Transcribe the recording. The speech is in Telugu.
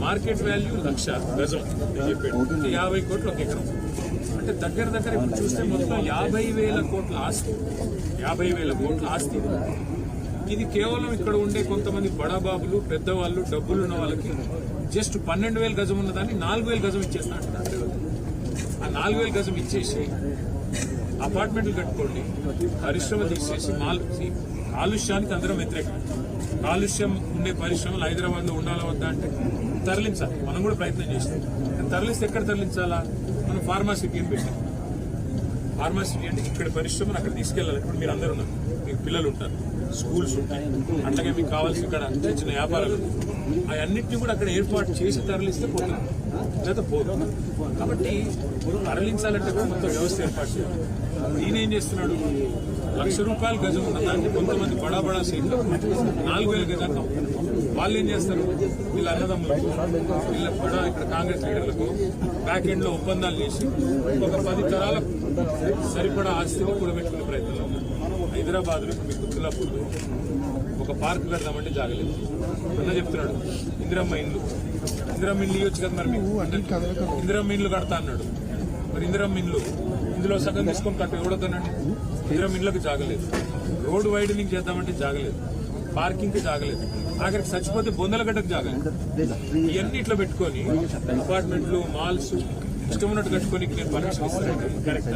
మార్కెట్ వాల్యూ 1,00,000 గజం చెప్పాడు. 50 కోట్లు ఒక ఎకరం. అంటే దగ్గర ఇప్పుడు చూస్తే మొత్తం 50,000 కోట్ల ఆస్తి. 50,000 కోట్ల ఆస్తి. ఇది కేవలం ఇక్కడ ఉండే కొంతమంది బడాబాబులు, పెద్దవాళ్ళు, డబ్బులు ఉన్న వాళ్ళకి జస్ట్ 12,000 గజం ఉన్నదాన్ని 4,000 గజం ఇచ్చేస్తా అంటున్నారు. ఆ 4,000 గజం ఇచ్చేసి అపార్ట్మెంట్లు కట్టుకోండి, పరిశ్రమ తీసేసి కాలుష్యానికి అందరం వ్యతిరేకం. కాలుష్యం ఉండే పరిశ్రమలు హైదరాబాద్ లో ఉండాలా వద్దా అంటే తరలించాలి. మనం కూడా ప్రయత్నం చేస్తాం. తరలిస్తే ఎక్కడ తరలించాలా? మనం ఫార్మాసిటీ అని పెట్టాం. ఫార్మాసిటీ అంటే ఇక్కడ పరిశ్రమను అక్కడ తీసుకెళ్లాలి. ఇప్పుడు మీరు అందరూ ఉన్నారు, మీకు పిల్లలు ఉంటారు, స్కూల్స్ ఉంటాయి, అట్లాగే మీకు కావాల్సి ఇక్కడ చిన్న చిన్న వ్యాపారాలు అవన్నింటినీ కూడా అక్కడ ఏర్పాటు చేసి తరలిస్తే పోతుంది, లేదా పోదు. కాబట్టి తరలించాలంటే మొత్తం వ్యవస్థ ఏర్పాటు చేయాలి. ఈయనేం చేస్తున్నాడు? ₹1,00,000 గజం ఉన్నదాన్ని కొంతమంది బడా సైట్లో 4,000 గజాన్ని వాళ్ళు ఏం చేస్తారు? వీళ్ళ అన్నదమ్ములకు, వీళ్ళ బడా ఇక్కడ కాంగ్రెస్ లీడర్లకు బ్యాక్ ఎండ్ లో ఒప్పందాలు చేసి ఒక 10 తరాల సరిపడా ఆస్తిని కూడబెట్టుకునే ప్రయత్నంలో ఉన్నారు. హైదరాబాద్ లో మీకు గుర్తులప్పుడు ఒక పార్క్ పెడదామంటే జాగలేదు. అన్న చెప్తున్నాడు ఇందిరమ్మ ఇండ్లు ఇవ్వచ్చు కదా మరి మీకు. ఇందిరమ్మ ఇండ్లు కడతా అన్నాడు. మరి ఇందిరమ్మ ఇండ్లు ఇందులో సగం తీసుకొని కట్టు ఎవడొద్దనండి. ఇందిరమ్మ ఇండ్లకు జాగలేదు. రోడ్డు వైడనింగ్ చేద్దామంటే జాగలేదు. పార్కింగ్ కి జాగలేదు. ఆఖరికి చచ్చిపోతే బొందలగడ్డకు జాగలేదు. ఇవన్నీ ఇట్లా పెట్టుకొని అపార్ట్మెంట్లు, మాల్స్ ఇష్టం ఉన్నట్టు కట్టుకొని నేను పర్మిషన్ ఇస్తాను. కరెక్ట్.